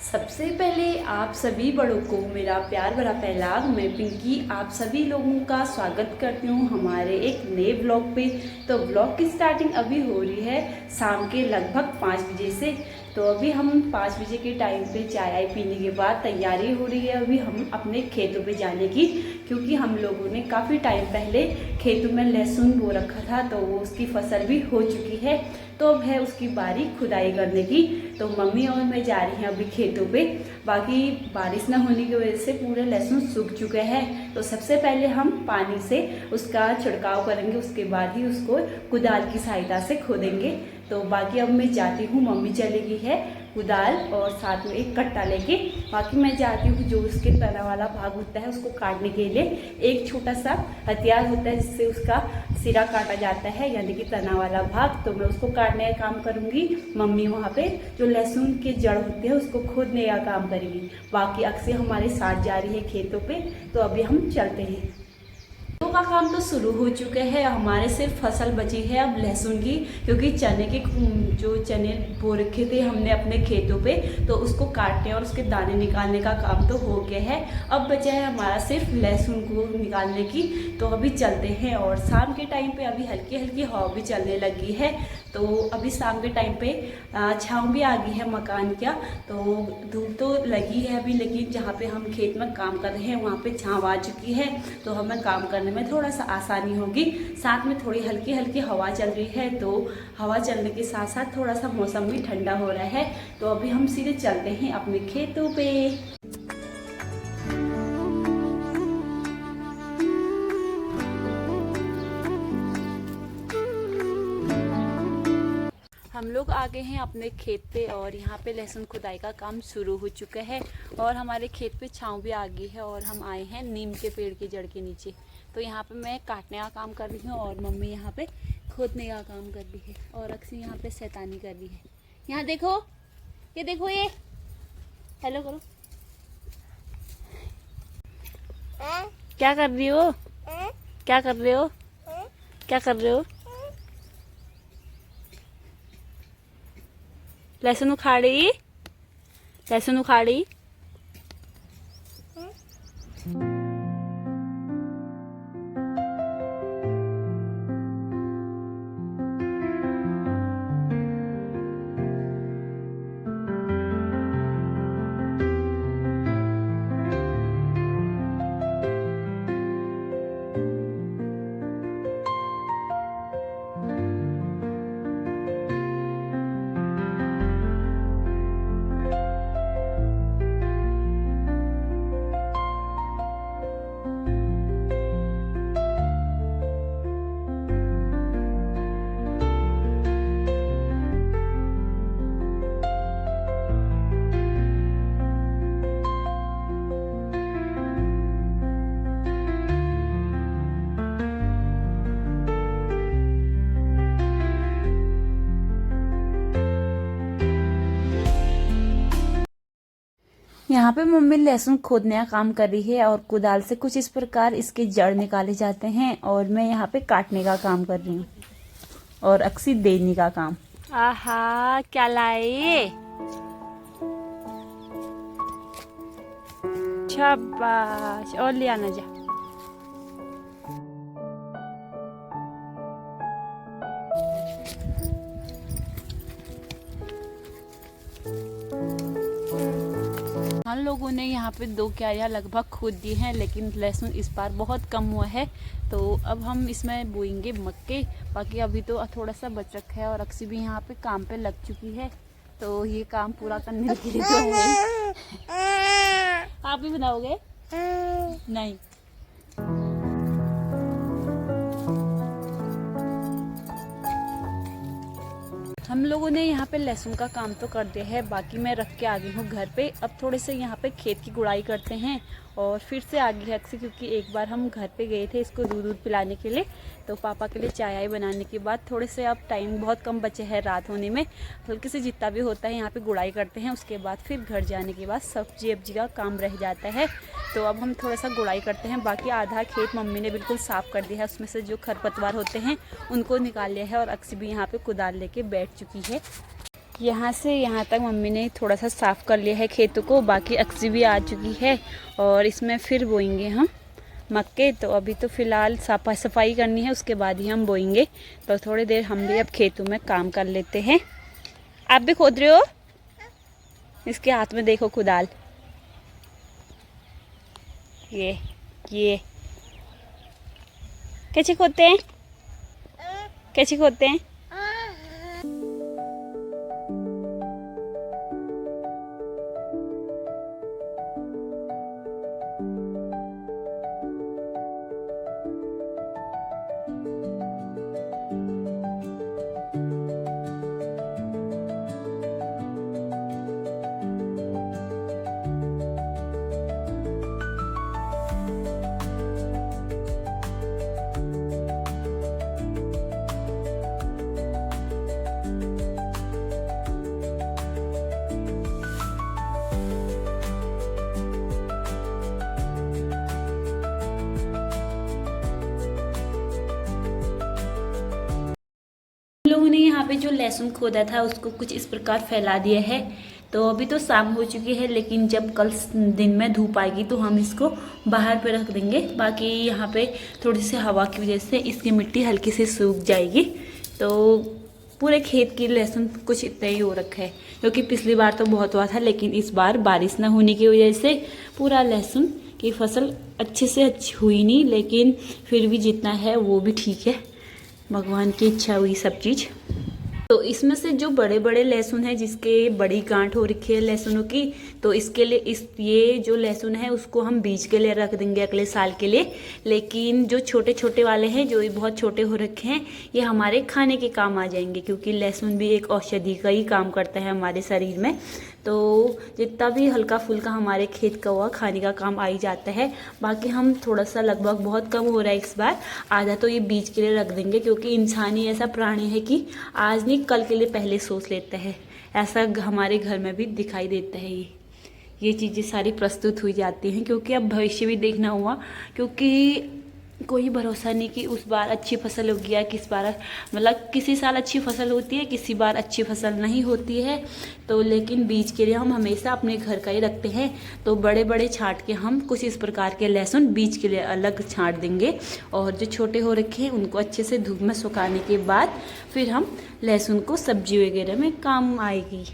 सबसे पहले आप सभी बड़ों को मेरा प्यार भरा पहलाव। मैं पिंकी आप सभी लोगों का स्वागत करती हूँ हमारे एक नए ब्लॉग पे। तो ब्लॉग की स्टार्टिंग अभी हो रही है शाम के लगभग 5 बजे से। तो अभी हम 5 बजे के टाइम पे चाय आय पीने के बाद तैयारी हो रही है अभी हम अपने खेतों पे जाने की, क्योंकि हम लोगों ने काफ़ी टाइम पहले खेतों में लहसुन बो रखा था तो वो उसकी फसल भी हो चुकी है। तो अब है उसकी बारी खुदाई करने की। तो मम्मी और मैं जा रही हैं अभी खेतों पे। बाकी बारिश न होने की वजह से पूरे लहसुन सूख चुके हैं। तो सबसे पहले हम पानी से उसका छिड़काव करेंगे, उसके बाद ही उसको कुदाल की सहायता से खोदेंगे। तो बाकी अब मैं जाती हूँ, मम्मी चली गई है कुदाल और साथ में एक कट्टा लेके। बाकी मैं जाती हूँ, जो उसके तना वाला भाग होता है उसको काटने के लिए एक छोटा सा हथियार होता है जिससे उसका सिरा काटा जाता है, यानी कि तना वाला भाग। तो मैं उसको काटने का काम करूँगी, मम्मी वहाँ पे जो लहसुन के जड़ होते हैं उसको खोदने का काम करेगी। बाकी अक्सर हमारे साथ जा रही है खेतों पे। तो अभी हम चलते हैं। खेतों का काम तो शुरू हो चुके हैं, हमारे सिर्फ फसल बची है अब लहसुन की, क्योंकि चने के जो चने बो रखे थे हमने अपने खेतों पे तो उसको काटने और उसके दाने निकालने का काम तो हो गया है। अब बचा है हमारा सिर्फ लहसुन को निकालने की। तो अभी चलते हैं। और शाम के टाइम पे अभी हल्की हल्की हवा भी चलने लगी है। तो अभी शाम के टाइम पे छाँव भी आ गई है मकान का। तो धूप तो लगी है अभी, लेकिन जहाँ पे हम खेत में काम कर रहे हैं वहाँ पे छाँव आ चुकी है। तो हमें काम करने में थोड़ा सा आसानी होगी। साथ में थोड़ी हल्की हल्की हवा चल रही है। तो हवा चलने के साथ साथ थोड़ा सा मौसम भी ठंडा हो रहा है। तो अभी हम सीधे चलते हैं अपने खेतों पे। हम लोग आ गए हैं अपने खेत पे और यहाँ पे लहसुन खुदाई का काम शुरू हो चुका है। और हमारे खेत पे छाँव भी आ गई है और हम आए हैं नीम के पेड़ की जड़ के नीचे। तो यहाँ पे मैं काटने का काम कर रही हूँ और मम्मी यहाँ पे खोदने का काम कर रही है और अक्सर यहाँ पे शैतानी कर रही है। यहाँ देखो, ये देखो, ये हेलो करो। क्या कर रही हो? क्या कर रहे हो? क्या कर रहे हो? लहसुन उखाड़ी, लहसुन उखाड़ी। यहाँ पे मम्मी लहसुन खोदने का काम कर रही है और कुदाल से कुछ इस प्रकार इसके जड़ निकाले जाते हैं और मैं यहाँ पे काटने का काम कर रही हूँ और अक्सी देने का काम। आहा, क्या लाए? शाबाश, और ले आना जा। हम लोगों ने यहाँ पे 2 क्यारियाँ लगभग खोद दी हैं, लेकिन लहसुन इस बार बहुत कम हुआ है। तो अब हम इसमें बोएंगे मक्के। बाकी अभी तो थोड़ा सा बच रखा है और अक्सी भी यहाँ पे काम पे लग चुकी है। तो ये काम पूरा करने के लिए तो है। आप भी बनाओगे? नहीं। हम लोगों ने यहाँ पे लहसुन का काम तो कर दिया है, बाकी मैं रख के आ गई हूँ घर पे। अब थोड़े से यहाँ पे खेत की गुड़ाई करते हैं और फिर से आ गई है अक्सी, क्योंकि एक बार हम घर पे गए थे इसको दूध पिलाने के लिए। तो पापा के लिए चाय आय बनाने के बाद थोड़े से अब टाइम बहुत कम बचे हैं रात होने में, हल्के से जितना भी होता है यहाँ पे गुड़ाई करते हैं। उसके बाद फिर घर जाने के बाद सब्जी अब्जी का काम रह जाता है। तो अब हम थोड़ा सा गुड़ाई करते हैं। बाकी आधा खेत मम्मी ने बिल्कुल साफ़ कर दिया है, उसमें से जो खरपतवार होते हैं उनको निकाल लिया है और अक्सी भी यहाँ पे कुदाल लेके बैठ चुकी है। यहाँ से यहाँ तक मम्मी ने थोड़ा सा साफ़ कर लिया है खेतों को, बाकी अक्सी भी आ चुकी है और इसमें फिर बोएंगे हम मक्के। तो अभी तो फ़िलहाल सफाई करनी है, उसके बाद ही हम बोएंगे। तो थोड़ी देर हम भी अब खेतों में काम कर लेते हैं। आप भी खोद रहे हो? इसके हाथ में देखो कुदाल, ये कैसे खोदते हैं, कैसे खोदते हैं? लोगों ने यहाँ पे जो लहसुन खोदा था उसको कुछ इस प्रकार फैला दिया है। तो अभी तो शाम हो चुकी है, लेकिन जब कल दिन में धूप आएगी तो हम इसको बाहर पे रख देंगे। बाकी यहाँ पे थोड़ी सी हवा की वजह से इसकी मिट्टी हल्की सी सूख जाएगी। तो पूरे खेत की लहसुन कुछ इतना ही हो रखा है, क्योंकि पिछली बार तो बहुत हुआ था, लेकिन इस बार बारिश ना होने की वजह से पूरा लहसुन की फसल अच्छे से अच्छी हुई नहीं। लेकिन फिर भी जितना है वो भी ठीक है, भगवान की इच्छा हुई सब चीज़। तो इसमें से जो बड़े बड़े लहसुन है, जिसके बड़ी गांठ हो रखी है लहसुनों की, तो इसके लिए ये जो लहसुन है उसको हम बीज के लिए रख देंगे अगले साल के लिए। लेकिन जो छोटे छोटे वाले हैं, जो बहुत छोटे हो रखे हैं, ये हमारे खाने के काम आ जाएंगे, क्योंकि लहसुन भी एक औषधि का ही काम करता है हमारे शरीर में। तो जितना भी हल्का फुल्का हमारे खेत का हुआ खाने का काम आ ही जाता है। बाकी हम थोड़ा सा, लगभग बहुत कम हो रहा है इस बार, आधा तो ये बीज के लिए रख देंगे, क्योंकि इंसान ही ऐसा प्राणी है कि आज नहीं कल के लिए पहले सोच लेता है। ऐसा हमारे घर में भी दिखाई देता है। ये चीज़ें सारी प्रस्तुत हुई जाती हैं, क्योंकि अब भविष्य भी देखना हुआ, क्योंकि कोई भरोसा नहीं कि उस बार अच्छी फसल होगी या किस बार, मतलब किसी साल अच्छी फसल होती है, किसी बार अच्छी फसल नहीं होती है। तो लेकिन बीज के लिए हम हमेशा अपने घर का ही रखते हैं। तो बड़े बड़े छांट के हम कुछ इस प्रकार के लहसुन बीज के लिए अलग छांट देंगे, और जो छोटे हो रखे हैं उनको अच्छे से धूप में सुखाने के बाद फिर हम लहसुन को सब्जी वगैरह में काम आएगी।